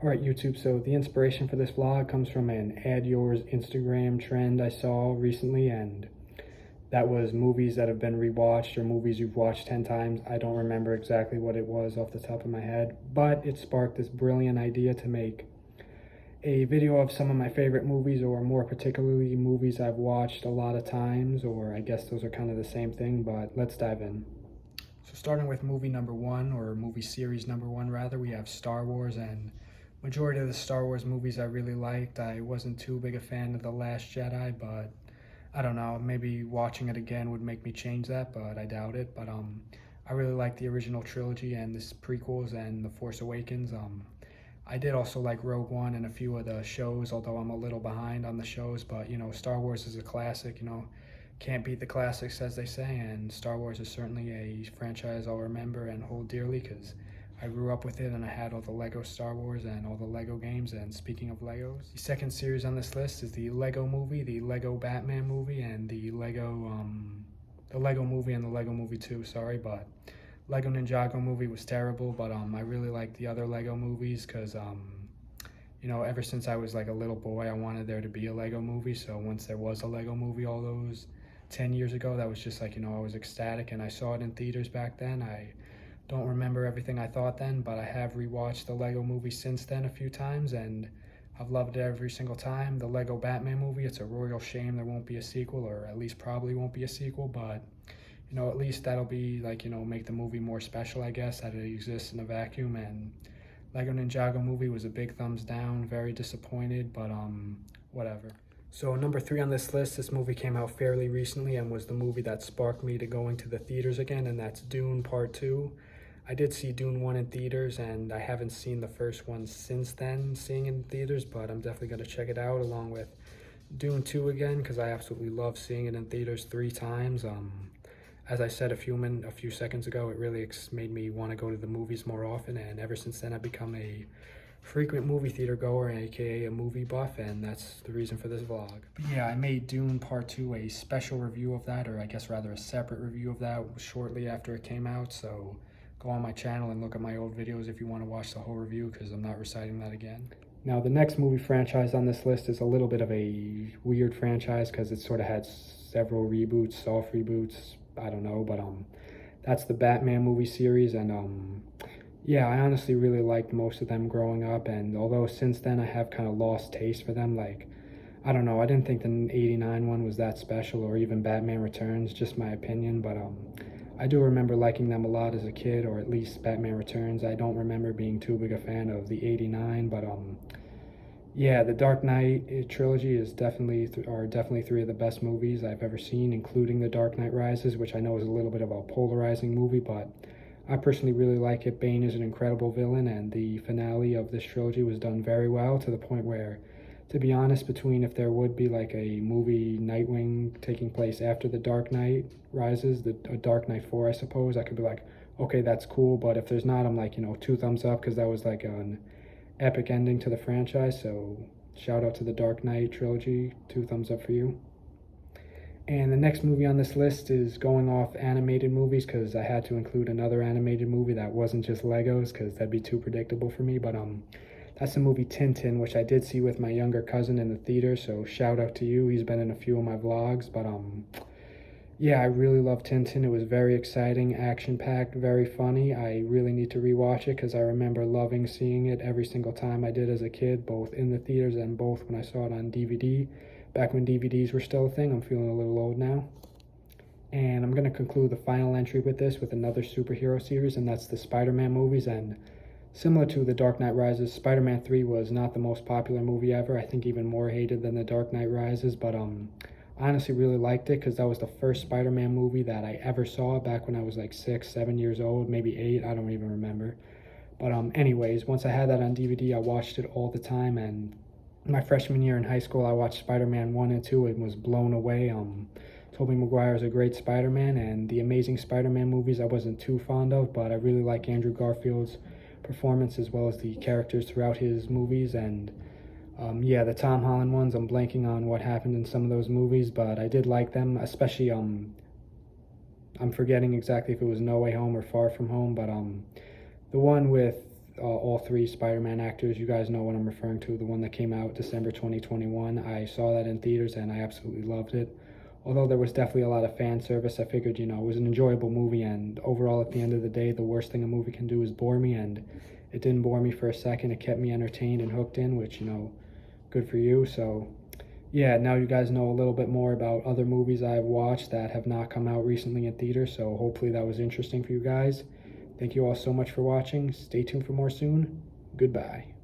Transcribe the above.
Alright YouTube, so the inspiration for this vlog comes from an Add Yours Instagram trend I saw recently, and that was movies that have been rewatched or movies you've watched 10 times. I don't remember exactly what it was off the top of my head, but it sparked this brilliant idea to make a video of some of my favorite movies, or more particularly movies I've watched a lot of times, or I guess those are kind of the same thing, but let's dive in. So starting with movie number one, or movie series number one rather, we have Star Wars, and majority of the Star Wars movies I really liked. I wasn't too big a fan of The Last Jedi, but I don't know, maybe watching it again would make me change that, but I doubt it. But I really like the original trilogy and the prequels and The Force Awakens. I did also like Rogue One and a few of the shows, although I'm a little behind on the shows. But you know, Star Wars is a classic. You know, can't beat the classics, as they say. And Star Wars is certainly a franchise I'll remember and hold dearly because I grew up with it, and I had all the Lego Star Wars and all the Lego games. And speaking of Legos, the second series on this list is the Lego movie, the Lego Batman movie, and the Lego movie and the Lego movie 2, sorry. But Lego Ninjago movie was terrible, but I really liked the other Lego movies because you know, ever since I was like a little boy, I wanted there to be a Lego movie. So once there was a Lego movie all those 10 years ago, that was just like, you know, I was ecstatic, and I saw it in theaters back then. I don't remember everything I thought then, but I have rewatched the Lego movie since then a few times, and I've loved it every single time. The Lego Batman movie, it's a royal shame there won't be a sequel, or at least probably won't be a sequel, but you know, at least that'll be like, you know, make the movie more special, I guess, that it exists in a vacuum. And Lego Ninjago movie was a big thumbs down, very disappointed, but whatever. So number three on this list, this movie came out fairly recently and was the movie that sparked me to going to the theaters again, and that's Dune Part 2. I did see Dune 1 in theaters, and I haven't seen the first one since then, seeing it in theaters, but I'm definitely going to check it out along with Dune 2 again, because I absolutely love seeing it in theaters 3 times. As I said a few seconds ago, it really made me want to go to the movies more often, and ever since then I've become a frequent movie theater goer, aka a movie buff, and that's the reason for this vlog. But yeah, I made Dune Part 2 a special review of that, or I guess rather a separate review of that shortly after it came out, so go on my channel and look at my old videos if you want to watch the whole review, because I'm not reciting that again. Now, the next movie franchise on this list is a little bit of a weird franchise because it sort of had several reboots, soft reboots, I don't know, but that's the Batman movie series, and yeah, I honestly really liked most of them growing up, and although since then I have kind of lost taste for them, like, I don't know, I didn't think the '89 one was that special, or even Batman Returns, just my opinion, but I do remember liking them a lot as a kid, or at least Batman Returns. I don't remember being too big a fan of the '89, but yeah, the Dark Knight trilogy is definitely three of the best movies I've ever seen, including The Dark Knight Rises, which I know is a little bit of a polarizing movie, but I personally really like it. Bane is an incredible villain, and the finale of this trilogy was done very well, to the point where, to be honest, between if there would be like a movie Nightwing taking place after The Dark Knight Rises, a Dark Knight 4, I suppose, I could be like, okay, that's cool, but if there's not, I'm like, you know, 2 thumbs up, because that was like an epic ending to the franchise. So shout out to the Dark Knight trilogy, 2 thumbs up for you. And the next movie on this list is going off animated movies, because I had to include another animated movie that wasn't just Legos, because that'd be too predictable for me. But that's the movie Tintin, which I did see with my younger cousin in the theater, so shout out to you. He's been in a few of my vlogs. But yeah, I really love Tintin. It was very exciting, action-packed, very funny. I really need to rewatch it because I remember loving seeing it every single time I did as a kid, both in the theaters and both when I saw it on DVD. Back when DVDs were still a thing. I'm feeling a little old now. And I'm going to conclude the final entry with this, with another superhero series, and that's the Spider-Man movies. And similar to The Dark Knight Rises, Spider-Man 3 was not the most popular movie ever. I think even more hated than The Dark Knight Rises, but I honestly really liked it because that was the first Spider-Man movie that I ever saw back when I was like 6, 7 years old, maybe 8, I don't even remember. But anyways, once I had that on DVD, I watched it all the time, and my freshman year in high school, I watched Spider-Man 1 and 2 and was blown away. Tobey Maguire is a great Spider-Man, and the Amazing Spider-Man movies I wasn't too fond of, but I really like Andrew Garfield's performance as well as the characters throughout his movies. And yeah, the Tom Holland ones, I'm blanking on what happened in some of those movies, but I did like them, especially, I'm forgetting exactly if it was No Way Home or Far From Home, but the one with all three Spider-Man actors. You guys know what I'm referring to, the one that came out December 2021. I saw that in theaters and I absolutely loved it. Although there was definitely a lot of fan service, I figured, it was an enjoyable movie, and overall, at the end of the day, the worst thing a movie can do is bore me, and it didn't bore me for a second. It kept me entertained and hooked in, which, good for you. So, yeah, now you guys know a little bit more about other movies I've watched that have not come out recently in theaters, so hopefully that was interesting for you guys. Thank you all so much for watching. Stay tuned for more soon. Goodbye.